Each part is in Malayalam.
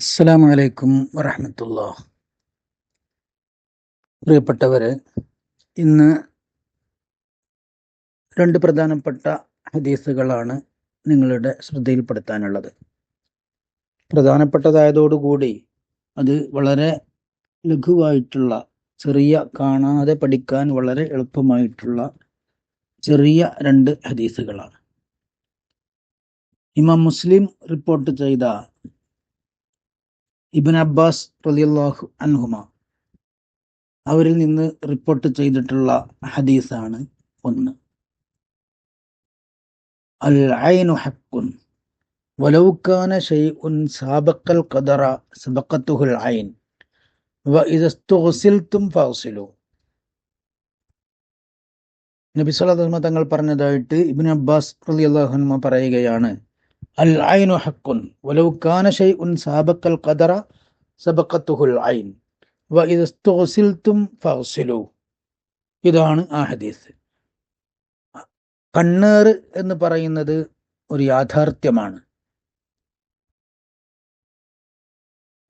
അസ്സലാമു അലൈക്കും വറഹ്മത്തുള്ളാഹി. പ്രിയപ്പെട്ടവരെ, ഇന്ന് രണ്ട് പ്രധാനപ്പെട്ട ഹദീസുകളാണ് നിങ്ങളുടെ ശ്രദ്ധയിൽപ്പെടുത്താനുള്ളത്. പ്രധാനപ്പെട്ടതായതോടുകൂടി അത് വളരെ ലഘുവായിട്ടുള്ള, കാണാതെ പഠിക്കാൻ വളരെ എളുപ്പമായിട്ടുള്ള ചെറിയ രണ്ട് ഹദീസുകളാണ്. ഇമാം മുസ്ലിം റിപ്പോർട്ട് ചെയ്ത ഇബ്നു അബ്ബാസ് റളിയല്ലാഹു അൻഹുമ അവരിൽ നിന്ന് റിപ്പോർട്ട് ചെയ്തിട്ടുള്ള ഹദീസാണ് ഒന്ന്. അൽ ഐനു ഹഖ്ഖുൻ വലൗ കാന ഷൈഉൻ സാബഖൽ ഖദറ സബഖത്തുഹുൽ ഐൻ വഇദാ ഇസ്തുഗ്സിൽതും ഫഗ്സിലു. നബി സല്ലല്ലാഹു അലൈഹി വസല്ലം തങ്ങൾ പറഞ്ഞതായിട്ട് ഇബ്നു അബ്ബാസ് റളിയല്ലാഹു അൻഹു പറയുകയാണ്, അൽ ഐനു ഹഖ്ഖുൻ വലൗ കാന ഷൈഉൻ സാബഖൽ ഖദറ സബഖത്തുഹുൽ ഐൻ വഇദാ ഇസ്തുഗ്സിൽതും ഫഗ്സിലു. ഇതാണ് ആ ഹദീസ്. കണ്ണേറ് എന്ന് പറയുന്നത് ഒരു യാഥാർത്ഥ്യമാണ്.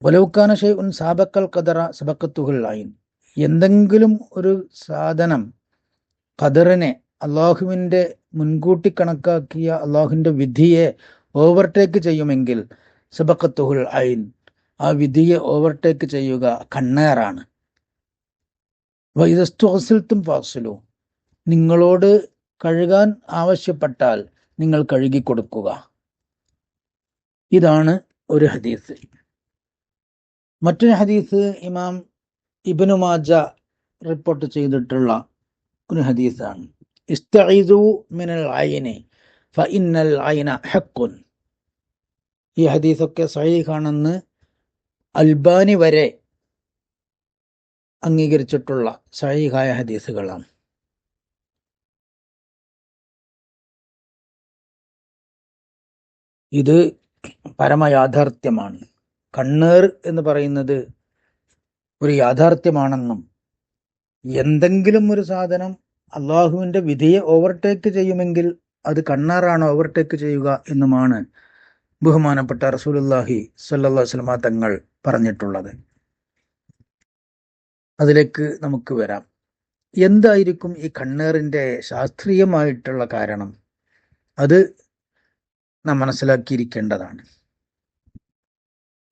വലൗകാന ഷൈഉൻ സാബഖൽ ഖദറ സബഖത്തുഹുൽ ഐൻ. എന്തെങ്കിലും ഒരു സാധനം ഖദറിനെ, അള്ളാഹുവിൻ്റെ മുൻകൂട്ടി കണക്കാക്കിയ അള്ളാഹുവിൻ്റെ വിധിയെ ഓവർടേക്ക് ചെയ്യുമെങ്കിൽ സബഖത്തുഹുൽ ഐൻ, ആ വിധിയെ ഓവർടേക്ക് ചെയ്യുക കണ്ണേറാണ്. വഇദാ ഇസ്തുഗ്സിൽതും ഫഗ്സിലു. നിങ്ങളോട് കഴുകാൻ ആവശ്യപ്പെട്ടാൽ നിങ്ങൾ കഴുകിക്കൊടുക്കുക. ഇതാണ് ഒരു ഹദീസ്. മറ്റൊരു ഹദീസ് ഇമാം ഇബ്നു മാജ റിപ്പോർട്ട് ചെയ്തിട്ടുള്ള ഒരു ഹദീസാണ്. ഇസ്തഈദു മിനൽ ഐനി ഫഇന്നൽ ഐന ഹഖ്ഖുൻ. ഈ ഹദീസൊക്കെ സഹീഹാണെന്ന് അൽബാനി വരെ അംഗീകരിച്ചിട്ടുള്ള സഹീഹായ ഹദീസുകളാണ്. ഇത് പരമയാഥാർത്ഥ്യമാണ്. കണ്ണേർ എന്ന് പറയുന്നത് ഒരു യാഥാർത്ഥ്യമാണെന്നും എന്തെങ്കിലും ഒരു സാധനം അള്ളാഹുവിൻ്റെ വിധിയെ ഓവർടേക്ക് ചെയ്യുമെങ്കിൽ അത് കണ്ണാറാണ് ഓവർടേക്ക് ചെയ്യുക എന്നുമാണ് ബഹുമാനപ്പെട്ട റസൂലുള്ളാഹി സ്വല്ലല്ലാഹു അലൈഹി വസല്ലം തങ്ങൾ പറഞ്ഞിട്ടുള്ളത്. അതിലേക്ക് നമുക്ക് വരാം. എന്തായിരിക്കും ഈ കണ്ണേറിൻ്റെ ശാസ്ത്രീയമായിട്ടുള്ള കാരണം? അത് നാം മനസ്സിലാക്കിയിരിക്കേണ്ടതാണ്.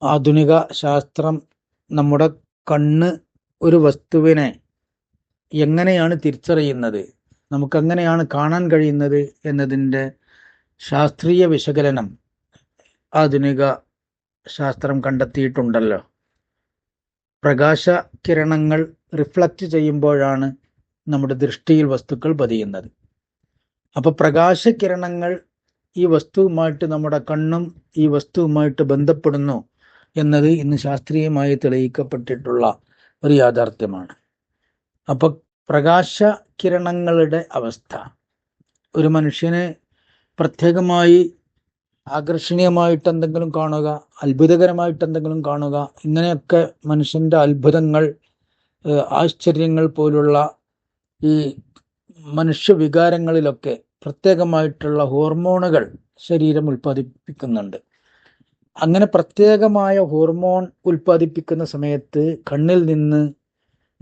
ആധുനിക ശാസ്ത്രം നമ്മുടെ കണ്ണ് ഒരു വസ്തുവിനെ എങ്ങനെയാണ് തിരിച്ചറിയുന്നത്, നമുക്കെങ്ങനെയാണ് കാണാൻ കഴിയുന്നത് എന്നതിൻ്റെ ശാസ്ത്രീയ വിശകലനം ആധുനിക ശാസ്ത്രം കണ്ടെത്തിയിട്ടുണ്ടല്ലോ. പ്രകാശ കിരണങ്ങൾ റിഫ്ലക്റ്റ് ചെയ്യുമ്പോഴാണ് നമ്മുടെ ദൃഷ്ടിയിൽ വസ്തുക്കൾ പതിയുന്നത്. അപ്പോൾ പ്രകാശകിരണങ്ങൾ ഈ വസ്തുവുമായിട്ട്, നമ്മുടെ കണ്ണും ഈ വസ്തുവുമായിട്ട് ബന്ധപ്പെടുന്നു എന്നത് ഇന്ന് ശാസ്ത്രീയമായി തെളിയിക്കപ്പെട്ടിട്ടുള്ള ഒരു യാഥാർത്ഥ്യമാണ്. അപ്പോൾ പ്രകാശകിരണങ്ങളുടെ അവസ്ഥ ഒരു മനുഷ്യന് പ്രത്യേകമായി ആകർഷണീയമായിട്ട് എന്തെങ്കിലും കാണുക, അത്ഭുതകരമായിട്ട് എന്തെങ്കിലും കാണുക, ഇങ്ങനെയൊക്കെ മനുഷ്യൻ്റെ അത്ഭുതങ്ങൾ, ആശ്ചര്യങ്ങൾ പോലുള്ള ഈ മനുഷ്യവികാരങ്ങളിലൊക്കെ പ്രത്യേകമായിട്ടുള്ള ഹോർമോണുകൾ ശരീരം ഉൽപ്പാദിപ്പിക്കുന്നുണ്ട്. അങ്ങനെ പ്രത്യേകമായ ഹോർമോൺ ഉൽപ്പാദിപ്പിക്കുന്ന സമയത്ത് കണ്ണിൽ നിന്ന്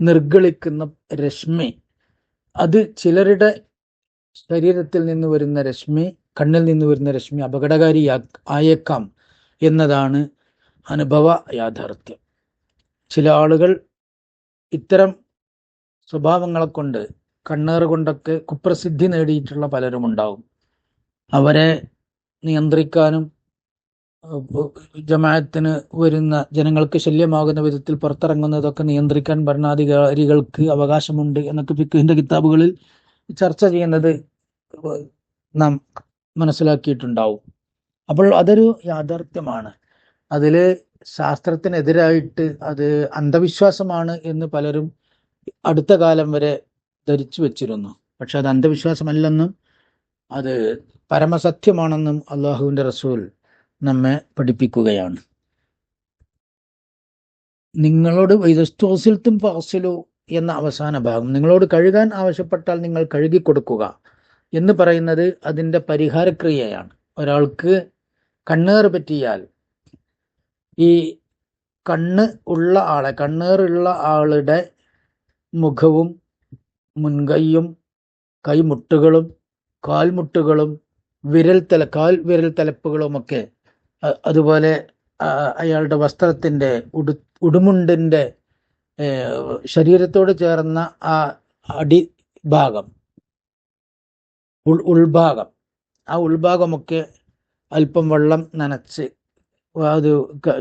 നിർഗളിക്കുന്ന രശ്മി, അത് ചിലരുടെ ശരീരത്തിൽ നിന്ന് വരുന്ന രശ്മി, കണ്ണിൽ നിന്ന് വരുന്ന രശ്മി അപകടകാരി ആയേക്കാം എന്നതാണ് അനുഭവ യാഥാർത്ഥ്യം. ചില ആളുകൾ ഇത്തരം സ്വഭാവങ്ങളെ കൊണ്ട്, കണ്ണേറ് കൊണ്ടൊക്കെ കുപ്രസിദ്ധി നേടിയിട്ടുള്ള പലരും ഉണ്ടാവും. അവരെ നിയന്ത്രിക്കാനും ജമാഅത്തിന് വരുന്ന ജനങ്ങൾക്ക് ശല്യമാകുന്ന വിധത്തിൽ പുറത്തിറങ്ങുന്നതൊക്കെ നിയന്ത്രിക്കാൻ ഭരണാധികാരികൾക്ക് അവകാശമുണ്ട് എന്നൊക്കെ ഫിഖ്ഹിന്റെ കിതാബുകളിൽ ചർച്ച ചെയ്യുന്നത് നാം മനസ്സിലാക്കിയിട്ടുണ്ടാവും. അപ്പോൾ അതൊരു യാഥാർത്ഥ്യമാണ്. അതിൽ ശാസ്ത്രത്തിനെതിരായിട്ട് അത് അന്ധവിശ്വാസമാണ് എന്ന് പലരും അടുത്ത കാലം വരെ ധരിച്ചു വച്ചിരുന്നു. പക്ഷെ അത് അന്ധവിശ്വാസമല്ലെന്നും അത് പരമസത്യമാണെന്നും അള്ളാഹുവിൻ്റെ റസൂൽ നമ്മെ പഠിപ്പിക്കുകയാണ്. നിങ്ങളോട് വൈദസ്തോസിൽത്തും ഫഗ്സിലു എന്ന അവസാന ഭാഗം, നിങ്ങളോട് കഴുകാൻ ആവശ്യപ്പെട്ടാൽ നിങ്ങൾ കഴുകിക്കൊടുക്കുക എന്ന് പറയുന്നത് അതിൻ്റെ പരിഹാരക്രിയയാണ്. ഒരാൾക്ക് കണ്ണേറ് പറ്റിയാൽ ഈ കണ്ണ് ഉള്ള ആളെ, കണ്ണേറുള്ള ആളുടെ മുഖവും മുൻകൈയും കൈമുട്ടുകളും കാൽമുട്ടുകളും കാൽ വിരൽ തലപ്പുകളുമൊക്കെ അതുപോലെ അയാളുടെ വസ്ത്രത്തിൻ്റെ ഉടുമുണ്ടിൻ്റെ ശരീരത്തോട് ചേർന്ന ആ അടിഭാഗം, ഉൾഭാഗം, ആ ഉൾഭാഗമൊക്കെ അല്പം വെള്ളം നനച്ച് അത്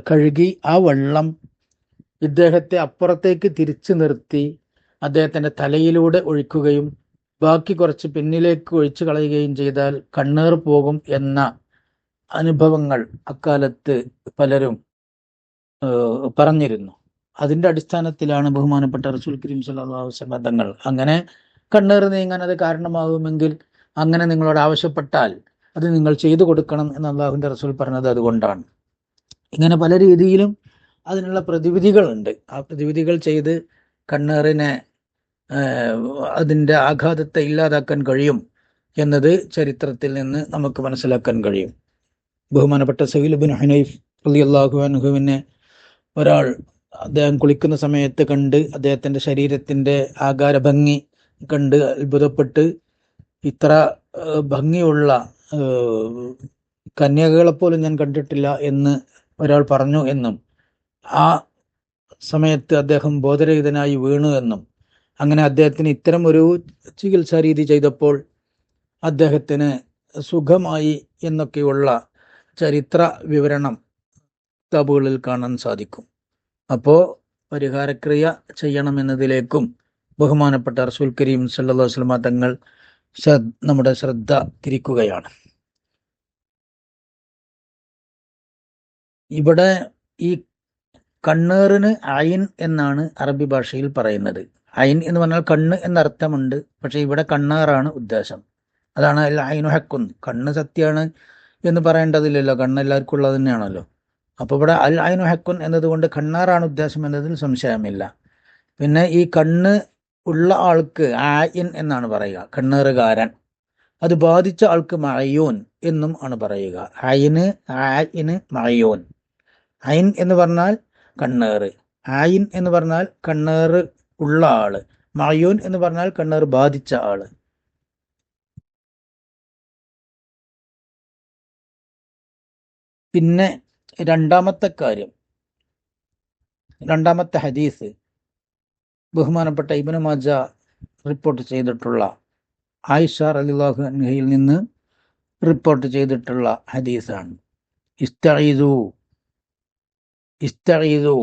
കഴുകി ആ വെള്ളം ഇദ്ദേഹത്തെ അപ്പുറത്തേക്ക് തിരിച്ചു നിർത്തി അദ്ദേഹത്തിൻ്റെ തലയിലൂടെ ഒഴിക്കുകയും ബാക്കി കുറച്ച് പിന്നിലേക്ക് ഒഴിച്ചു കളയുകയും ചെയ്താൽ കണ്ണേർ പോകും എന്ന അനുഭവങ്ങൾ അക്കാലത്ത് പലരും പറഞ്ഞിരുന്നു. അതിൻ്റെ അടിസ്ഥാനത്തിലാണ് ബഹുമാനപ്പെട്ട റസൂൽ കരീം സ്വല്ലല്ലാഹു അലൈഹി വസല്ലം തങ്ങൾ അങ്ങനെ കണ്ണേർ നീങ്ങാൻ അത് കാരണമാകുമെങ്കിൽ അങ്ങനെ നിങ്ങളോട് ആവശ്യപ്പെട്ടാൽ അത് നിങ്ങൾ ചെയ്തു കൊടുക്കണം എന്ന് അള്ളാഹുവിൻ്റെ റസൂൽ പറഞ്ഞത് അതുകൊണ്ടാണ്. ഇങ്ങനെ പല രീതിയിലും അതിനുള്ള പ്രതിവിധികളുണ്ട്. ആ പ്രതിവിധികൾ ചെയ്ത് കണ്ണേറിനെ അതിൻ്റെ ആഘാതത്തെ ഇല്ലാതാക്കാൻ കഴിയും എന്നത് ചരിത്രത്തിൽ നിന്ന് നമുക്ക് മനസ്സിലാക്കാൻ കഴിയും. ബഹുമാനപ്പെട്ട സഹീൽ ഇബ്നു ഹുനൈഫ് റളിയല്ലാഹു അൻഹുവിനെ ഒരാൾ അദ്ദേഹം കുളിക്കുന്ന സമയത്ത് കണ്ട് അദ്ദേഹത്തിൻ്റെ ശരീരത്തിൻ്റെ ആകാരഭംഗി കണ്ട് അത്ഭുതപ്പെട്ട് ഇത്ര ഭംഗിയുള്ള കന്യകകളെപ്പോലും ഞാൻ കണ്ടിട്ടില്ല എന്ന് ഒരാൾ പറഞ്ഞു എന്നും ആ സമയത്ത് അദ്ദേഹം ബോധരഹിതനായി വീണു എന്നും അങ്ങനെ അദ്ദേഹത്തിന് ഇത്തരം ഒരു ചികിത്സാ രീതി ചെയ്തപ്പോൾ അദ്ദേഹത്തിന് സുഖമായി എന്നൊക്കെയുള്ള ചരിത്ര വിവരണം കിതാബുകളിൽ കാണാൻ സാധിക്കും. അപ്പോൾ പരിഹാരക്രിയ ചെയ്യണമെന്നതിലേക്കും ബഹുമാനപ്പെട്ട റസൂൽ കരീം സല്ലല്ലാഹു അലൈഹി വസല്ലം തങ്ങൾ നമ്മുടെ ശ്രദ്ധ തിരിക്കുകയാണ്. ഇവിടെ ഈ കണ്ണേറിന് ഐൻ എന്നാണ് അറബി ഭാഷയിൽ പറയുന്നത്. ഐൻ എന്ന് പറഞ്ഞാൽ കണ്ണ് എന്നർത്ഥമുണ്ട്, പക്ഷെ ഇവിടെ കണ്ണേറാണ് ഉദ്ദേശം. അതാണ് അൽ ഐനു ഹക്കുൻ. കണ്ണ് സത്യമാണ് എന്ന് പറയേണ്ടതില്ലല്ലോ, കണ്ണ് എല്ലാവർക്കും ഉള്ളത് തന്നെയാണല്ലോ. അപ്പോൾ ഇവിടെ അൽ ഐനു ഹക്കുൻ എന്നതുകൊണ്ട് കണ്ണാറാണ് ഉദ്ദേശം എന്നതിൽ സംശയമില്ല. പിന്നെ ഈ കണ്ണ് ഉള്ള ആൾക്ക് ആയിൻ എന്നാണ് പറയുക, കണ്ണേറുകാരൻ. അത് ബാധിച്ച ആൾക്ക് മഅയൂൻ എന്നും ആണ് പറയുക. ആയിന് മഅയൂൻ. ഐൻ എന്ന് പറഞ്ഞാൽ കണ്ണേറ്, ആയിൻ എന്ന് പറഞ്ഞാൽ കണ്ണേറ് ഉള്ള ആള്, മഅയൂൻ എന്ന് പറഞ്ഞാൽ കണ്ണേറ് ബാധിച്ച ആള്. പിന്നെ രണ്ടാമത്തെ ഹദീസ് ബഹുമാനപ്പെട്ട ഇബ്നു മാജ റിപ്പോർട്ട് ചെയ്തിട്ടുള്ള ആയിഷ റളിയല്ലാഹു അൻഹയിൽ നിന്ന് റിപ്പോർട്ട് ചെയ്തിട്ടുള്ള ഹദീസാണ്. ഇസ്തഈദു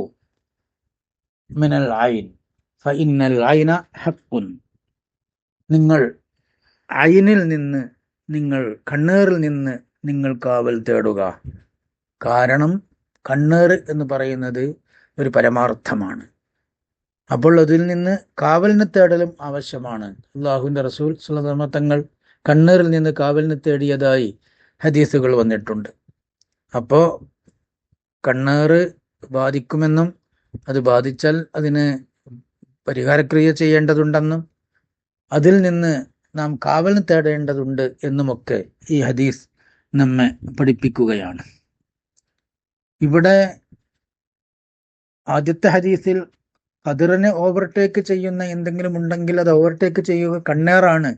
മിനൽ ഐൻ ഫഇന്നൽ ഐന ഹഖ്ഖുൻ. നിങ്ങൾ ഐനിൽ നിന്ന്, നിങ്ങൾ കണ്ണേറിൽ നിന്ന് നിങ്ങൾ കാവൽ തേടുക. കാരണം കണ്ണേറ് എന്ന് പറയുന്നത് ഒരു പരമാർത്ഥമാണ്. അപ്പോൾ അതിൽ നിന്ന് കാവലിന് തേടലും ആവശ്യമാണ്. അല്ലാഹുവിൻ്റെ റസൂൽ സ്വല്ലല്ലാഹു അലൈഹി വസല്ലം തങ്ങൾ കണ്ണേറിൽ നിന്ന് കാവലിന് തേടിയതായി ഹദീസുകൾ വന്നിട്ടുണ്ട്. അപ്പോൾ കണ്ണേറ് ബാധിക്കുമെന്നും അത് ബാധിച്ചാൽ അതിന് പരിഹാരക്രിയ ചെയ്യേണ്ടതുണ്ടെന്നും അതിൽ നിന്ന് നാം കാവലിന് തേടേണ്ടതുണ്ട് എന്നുമൊക്കെ ഈ ഹദീസ് നമ്മെ പഠിപ്പിക്കുകയാണ്. ഇവിടെ ആദ്യത്തെ ഹദീസിൽ ഖദറിനെ ഓവർടേക്ക് ചെയ്യുന്ന എന്തെങ്കിലും ഉണ്ടെങ്കിൽ അത് ഓവർടേക്ക് ചെയ്യുക കണ്ണേറാണ്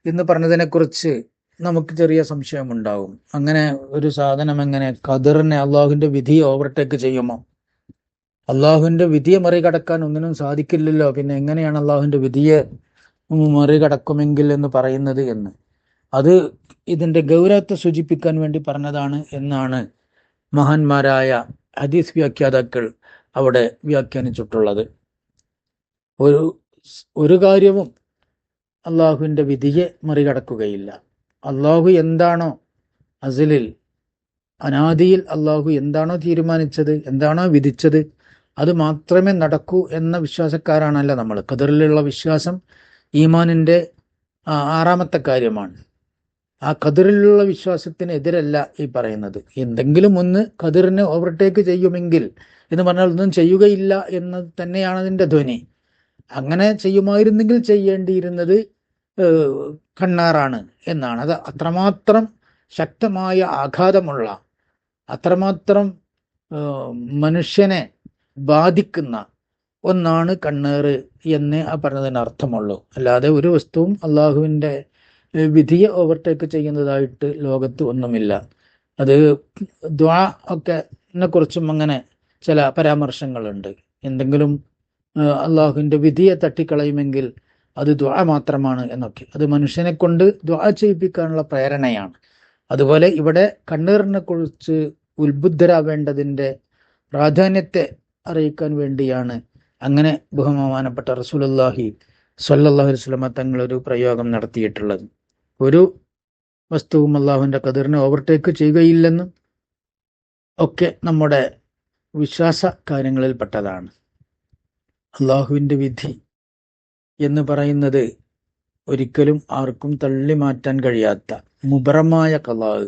എന്ന് പറഞ്ഞതിനെക്കുറിച്ച് നമുക്ക് ചെറിയ സംശയമുണ്ടാകും. അങ്ങനെ ഒരു സാധനം എങ്ങനെ ഖദറിനെ, അള്ളാഹുവിൻ്റെ വിധിയെ ഓവർടേക്ക് ചെയ്യുമോ? അള്ളാഹുവിൻ്റെ വിധിയെ മറികടക്കാൻ ഒന്നിനും സാധിക്കില്ലല്ലോ, പിന്നെ എങ്ങനെയാണ് അള്ളാഹുവിൻ്റെ വിധിയെ മറികടക്കുമെങ്കിൽ എന്ന് പറയുന്നത് എന്ന്. അത് ഇതിൻ്റെ ഗൗരവത്തെ സൂചിപ്പിക്കാൻ വേണ്ടി പറഞ്ഞതാണ് എന്നാണ് മഹാന്മാരായ ഹദീസ് വ്യാഖ്യാതാക്കൾ അവിടെ വ്യാഖ്യാനിച്ചിട്ടുള്ളത്. ഒരു കാര്യവും അള്ളാഹുവിൻ്റെ വിധിയെ മറികടക്കുകയില്ല. അള്ളാഹു എന്താണോ അസലിൽ, അനാദിയിൽ അള്ളാഹു എന്താണോ തീരുമാനിച്ചത്, എന്താണോ വിധിച്ചത്, അത് മാത്രമേ നടക്കൂ എന്ന വിശ്വാസക്കാരാണല്ല നമ്മൾ. ഖദറിലുള്ള വിശ്വാസം ഈമാനിൻ്റെ ആറാമത്തെ കാര്യമാണ്. ആ ഖദറിലുള്ള വിശ്വാസത്തിന് എതിരല്ല ഈ പറയുന്നത്. എന്തെങ്കിലും ഒന്ന് ഖദറിനെ ഓവർടേക്ക് ചെയ്യുമെങ്കിൽ എന്ന് പറഞ്ഞാൽ ഒന്നും ചെയ്യുകയില്ല എന്ന് തന്നെയാണ് അതിൻ്റെ ധ്വനി. അങ്ങനെ ചെയ്യുമായിരുന്നെങ്കിൽ ചെയ്യേണ്ടിയിരുന്നത് കണ്ണാറാണ് എന്നാണ്. അത് അത്രമാത്രം ശക്തമായ ആഘാതമുള്ള, അത്രമാത്രം മനുഷ്യനെ ബാധിക്കുന്ന ഒന്നാണ് കണ്ണേറ് എന്നേ ആ പറഞ്ഞതിന് അർത്ഥമുള്ളൂ. അല്ലാതെ ഒരു വസ്തുവും അള്ളാഹുവിൻ്റെ വിധിയെ ഓവർടേക്ക് ചെയ്യുന്നതായിട്ട് ലോകത്ത് ഒന്നുമില്ല. അത് ദ്വാ ഒക്കെ കുറിച്ചും അങ്ങനെ ചില പരാമർശങ്ങളുണ്ട്. എന്തെങ്കിലും അള്ളാഹുവിൻ്റെ വിധിയെ തട്ടിക്കളയുമെങ്കിൽ അത് ദ്വാ മാത്രമാണ് എന്നൊക്കെ. അത് മനുഷ്യനെ കൊണ്ട് ദ്വാ ചെയ്യിപ്പിക്കാനുള്ള പ്രേരണയാണ്. അതുപോലെ ഇവിടെ കണ്ണീറിനെ കുറിച്ച് ഉത്ബുദ്ധരാവേണ്ടതിൻ്റെ പ്രാധാന്യത്തെ അറിയിക്കാൻ വേണ്ടിയാണ് അങ്ങനെ ബഹുമാനപ്പെട്ട റസൂലുള്ളാഹി സ്വല്ലല്ലാഹു അലൈഹി വസല്ലമ തങ്ങളൊരു പ്രയോഗം നടത്തിയിട്ടുള്ളത്. ഒരു വസ്തുവും അള്ളാഹുവിൻ്റെ ഖദറിനെ ഓവർടേക്ക് ചെയ്യുകയില്ലെന്നും ഒക്കെ നമ്മുടെ വിശ്വാസ കാര്യങ്ങളിൽ പെട്ടതാണ്. അള്ളാഹുവിൻ്റെ വിധി എന്ന് പറയുന്നത് ഒരിക്കലും ആർക്കും തള്ളി മാറ്റാൻ കഴിയാത്ത മുബറമായ ഖളാഅ്,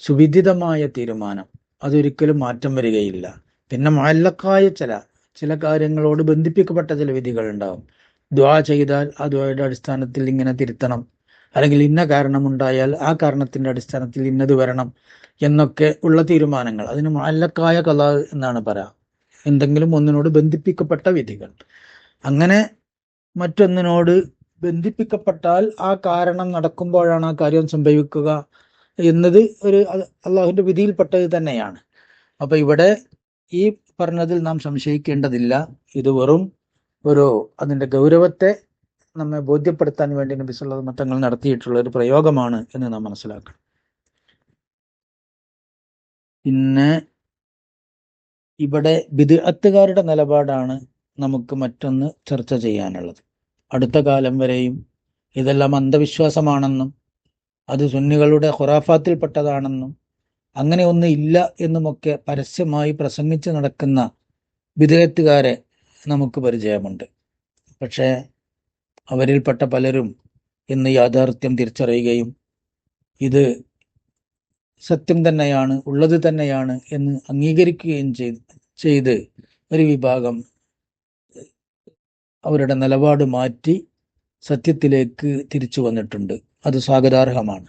സുവിദിതമായ തീരുമാനം, അതൊരിക്കലും മാറ്റം വരികയില്ല. പിന്നെ മുഅല്ലഖായ ചില കാര്യങ്ങളോട് ബന്ധിപ്പിക്കപ്പെട്ട ചില വിധികൾ ഉണ്ടാവും. ദുആ ചെയ്താൽ ആ ദുആയുടെ അടിസ്ഥാനത്തിൽ ഇങ്ങനെ തിരുത്തണം, അല്ലെങ്കിൽ ഇന്ന കാരണമുണ്ടായാൽ ആ കാരണത്തിൻ്റെ അടിസ്ഥാനത്തിൽ ഇന്നത് വരണം എന്നൊക്കെ ഉള്ള തീരുമാനങ്ങൾ, അതിന് മുഅല്ലഖായ ഖളാഅ് എന്നാണ് പറയാം. എന്തെങ്കിലും ഒന്നിനോട് ബന്ധിപ്പിക്കപ്പെട്ട വിധികൾ. അങ്ങനെ മറ്റൊന്നിനോട് ബന്ധിപ്പിക്കപ്പെട്ടാൽ ആ കാരണം നടക്കുമ്പോഴാണ് ആ കാര്യം സംഭവിക്കുക എന്നത് ഒരു അള്ളാഹുവിൻ്റെ വിധിയിൽപ്പെട്ടത് തന്നെയാണ്. അപ്പൊ ഇവിടെ ഈ പറഞ്ഞതിൽ നാം സംശയിക്കേണ്ടതില്ല. ഇത് വെറും അതിൻ്റെ ഗൗരവത്തെ നമ്മെ ബോധ്യപ്പെടുത്താൻ വേണ്ടി നബി സല്ലല്ലാഹു അലൈഹി വസല്ലം തങ്ങൾ നടത്തിയിട്ടുള്ള ഒരു പ്രയോഗമാണ് എന്ന് നാം മനസ്സിലാക്കണം. പിന്നെ ഇവിടെ ബിദ്അത്തുകാരുടെ നിലപാടാണ് നമുക്ക് മറ്റൊന്ന് ചർച്ച ചെയ്യാനുള്ളത്. അടുത്ത കാലം വരെയും ഇതെല്ലാം അന്ധവിശ്വാസമാണെന്നും അത് സുന്നികളുടെ ഖുറാഫാത്തിൽപ്പെട്ടതാണെന്നും അങ്ങനെ ഒന്നും ഇല്ല എന്നുമൊക്കെ പരസ്യമായി പ്രസംഗിച്ച് നടക്കുന്ന ബിദ്അത്തുകാരെ നമുക്ക് പരിചയമുണ്ട്. പക്ഷേ അവരിൽപ്പെട്ട പലരും ഇന്ന് യാഥാർത്ഥ്യം തിരിച്ചറിയുകയും ഇത് സത്യം തന്നെയാണ്, ഉള്ളത് തന്നെയാണ് എന്ന് അംഗീകരിക്കുകയും ചെയ്ത് ഒരു വിഭാഗം അവരുടെ നിലപാട് മാറ്റി സത്യത്തിലേക്ക് തിരിച്ചു വന്നിട്ടുണ്ട്. അത് സ്വാഗതാർഹമാണ്.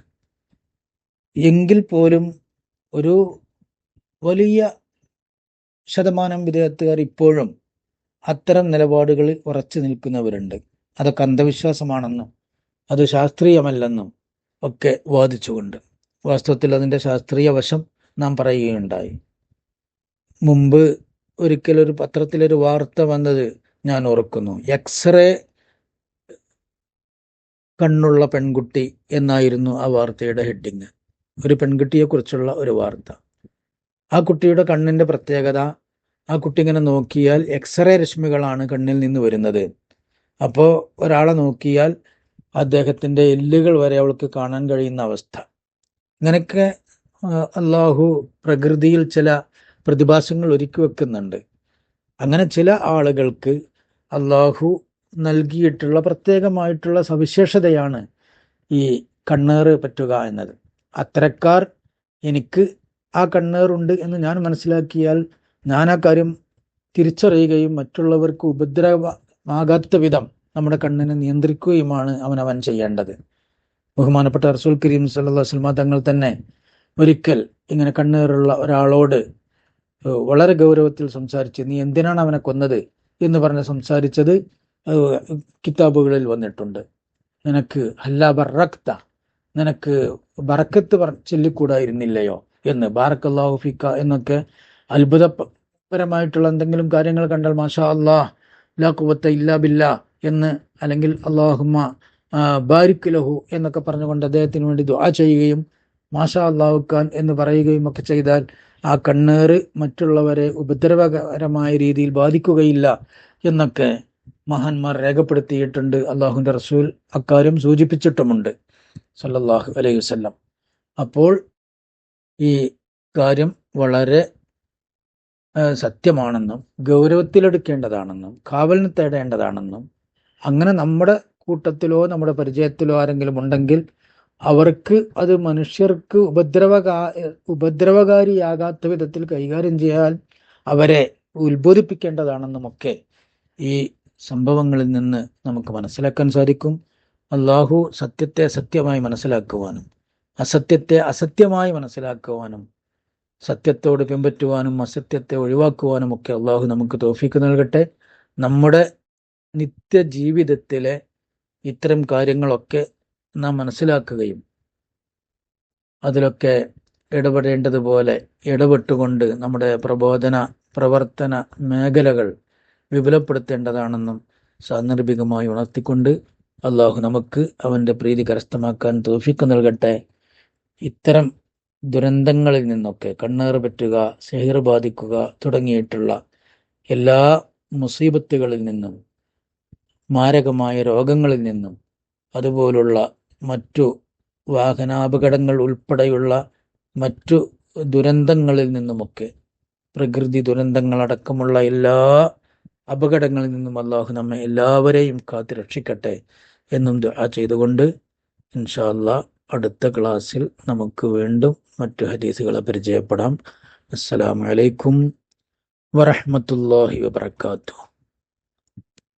എങ്കിൽ പോലും ഒരു വലിയ ശതമാനം വിദേഹത്തുകാർ ഇപ്പോഴും അത്തരം നിലപാടുകളിൽ ഉറച്ചു നിൽക്കുന്നവരുണ്ട്. അതൊക്കെ അന്ധവിശ്വാസമാണെന്നും അത് ശാസ്ത്രീയമല്ലെന്നും ഒക്കെ വാദിച്ചുകൊണ്ട്. വാസ്തവത്തിൽ അതിൻ്റെ ശാസ്ത്രീയ വശം നാം പറയുകയുണ്ടായി. മുമ്പ് ഒരിക്കലൊരു പത്രത്തിലൊരു വാർത്ത വന്നത് ഞാൻ ഓർക്കുന്നു. എക്സ്റേ കണ്ണുള്ള പെൺകുട്ടി എന്നായിരുന്നു ആ വാർത്തയുടെ ഹെഡിങ്. ഒരു പെൺകുട്ടിയെക്കുറിച്ചുള്ള ഒരു വാർത്ത. ആ കുട്ടിയുടെ കണ്ണിൻ്റെ പ്രത്യേകത, ആ കുട്ടി ഇങ്ങനെ നോക്കിയാൽ എക്സ്റേ രശ്മികളാണ് കണ്ണിൽ നിന്ന് വരുന്നത്. അപ്പോൾ ഒരാളെ നോക്കിയാൽ അദ്ദേഹത്തിൻ്റെ എല്ലുകൾ വരെ അവൾക്ക് കാണാൻ കഴിയുന്ന അവസ്ഥ. ഇങ്ങനെയൊക്കെ അള്ളാഹു പ്രകൃതിയിൽ ചില പ്രതിഭാസങ്ങൾ ഒരുക്കി വെക്കുന്നുണ്ട്. അങ്ങനെ ചില ആളുകൾക്ക് അള്ളാഹു നൽകിയിട്ടുള്ള പ്രത്യേകമായിട്ടുള്ള സവിശേഷതയാണ് ഈ കണ്ണേറ് പറ്റുക എന്നത്. അത്തരക്കാർ എനിക്ക് ആ കണ്ണേറുണ്ട് എന്ന് ഞാൻ മനസ്സിലാക്കിയാൽ ഞാൻ ആ കാര്യം തിരിച്ചറിയുകയും മറ്റുള്ളവർക്ക് ഉപദ്രവമാകാത്ത വിധം നമ്മുടെ കണ്ണിനെ നിയന്ത്രിക്കുകയുമാണ് അവൻ ചെയ്യേണ്ടത്. ബഹുമാനപ്പെട്ട റസൂൽ കരീം സല്ലല്ലാഹു അലൈഹി വസല്ലം തങ്ങൾ തന്നെ ഒരിക്കൽ ഇങ്ങനെ കണ്ണേറുള്ള ഒരാളോട് വളരെ ഗൗരവത്തിൽ സംസാരിച്ച്, നീ എന്തിനാണ് അവനെ കൊന്നത് എന്ന് പറഞ്ഞ് സംസാരിച്ചത് കിതാബുകളിൽ വന്നിട്ടുണ്ട്. നിനക്ക് ഹല്ലാ ബറക്ത, നിനക്ക് ബറക്കത്ത് ചൊല്ലിക്കൂടായിരുന്നില്ലയോ എന്ന്, ബാറക്കല്ലാഹു ഫിക എന്നൊക്കെ അത്ഭുതപരമായിട്ടുള്ള എന്തെങ്കിലും കാര്യങ്ങൾ കണ്ടാൽ മാഷാ അല്ലാഹ് ലാ ഖുവത്ത ഇല്ലാ ബില്ലാ എന്ന്, അല്ലെങ്കിൽ അല്ലാഹുമ്മ ബാരിക് ലഹു എന്നൊക്കെ പറഞ്ഞുകൊണ്ട് അദ്ദേഹത്തിന് വേണ്ടി ദുആ ചെയ്യുകയും മാഷാ അല്ലാഹു ഖാൻ എന്ന് പറയുകയും ഒക്കെ ചെയ്താൽ ആ കണ്ണേറ് മറ്റുള്ളവരെ ഉപദ്രവകരമായ രീതിയിൽ ബാധിക്കുകയില്ല എന്നൊക്കെ മഹാന്മാർ രേഖപ്പെടുത്തിയിട്ടുണ്ട്. അള്ളാഹുവിൻ്റെ റസൂൽ അക്കാര്യം സൂചിപ്പിച്ചിട്ടുമുണ്ട് സല്ലല്ലാഹു അലൈഹി വസല്ലം. അപ്പോൾ ഈ കാര്യം വളരെ സത്യമാണെന്നും ഗൗരവത്തിലെടുക്കേണ്ടതാണെന്നും കാവലിന് തേടേണ്ടതാണെന്നും, അങ്ങനെ നമ്മുടെ കൂട്ടത്തിലോ നമ്മുടെ പരിചയത്തിലോ ആരെങ്കിലും ഉണ്ടെങ്കിൽ അവർക്ക് അത് മനുഷ്യർക്ക് ഉപദ്രവകാരിയാകാത്ത വിധത്തിൽ കൈകാര്യം ചെയ്യാൻ അവരെ ഉത്ബോധിപ്പിക്കേണ്ടതാണെന്നുമൊക്കെ ഈ സംഭവങ്ങളിൽ നിന്ന് നമുക്ക് മനസ്സിലാക്കാൻ സാധിക്കും. അള്ളാഹു സത്യത്തെ സത്യമായി മനസ്സിലാക്കുവാനും അസത്യത്തെ അസത്യമായി മനസ്സിലാക്കുവാനും സത്യത്തോട് പിൻപറ്റുവാനും അസത്യത്തെ ഒഴിവാക്കുവാനും ഒക്കെ അള്ളാഹു നമുക്ക് തൗഫീക്ക് നൽകട്ടെ. നമ്മുടെ നിത്യജീവിതത്തിലെ ഇത്തരം കാര്യങ്ങളൊക്കെ നാം മനസ്സിലാക്കുകയും അതിലൊക്കെ ഇടപെടേണ്ടതുപോലെ ഇടപെട്ടുകൊണ്ട് നമ്മുടെ പ്രവർത്തന മേഖലകൾ വിപുലപ്പെടുത്തേണ്ടതാണെന്നും സാന്ദർഭികമായി ഉണർത്തിക്കൊണ്ട് അള്ളാഹു നമുക്ക് അവൻ്റെ പ്രീതി കരസ്ഥമാക്കാൻ തൗഫീക്ക് നൽകട്ടെ. ഇത്തരം ദുരന്തങ്ങളിൽ നിന്നൊക്കെ, കണ്ണേറ് പറ്റുക, സിഹിർ ബാധിക്കുക തുടങ്ങിയിട്ടുള്ള എല്ലാ മുസീബത്തുകളിൽ നിന്നും, മാരകമായ രോഗങ്ങളിൽ നിന്നും, അതുപോലുള്ള മറ്റു വാഹനാപകടങ്ങൾ ഉൾപ്പെടെയുള്ള മറ്റു ദുരന്തങ്ങളിൽ നിന്നുമൊക്കെ, പ്രകൃതി ദുരന്തങ്ങളടക്കമുള്ള എല്ലാ അപകടങ്ങളിൽ നിന്നും അള്ളാഹു നമ്മെ എല്ലാവരെയും കാത്തു രക്ഷിക്കട്ടെ എന്നും ദുആ ചെയ്തുകൊണ്ട് ഇൻഷാ അല്ലാഹ് അടുത്ത ക്ലാസ്സിൽ നമുക്ക് വീണ്ടും മറ്റു ഹദീസുകളെ പരിചയപ്പെടാം. അസ്സലാമു അലൈക്കും വറഹ്മത്തുള്ളാഹി വബറകാതുഹു.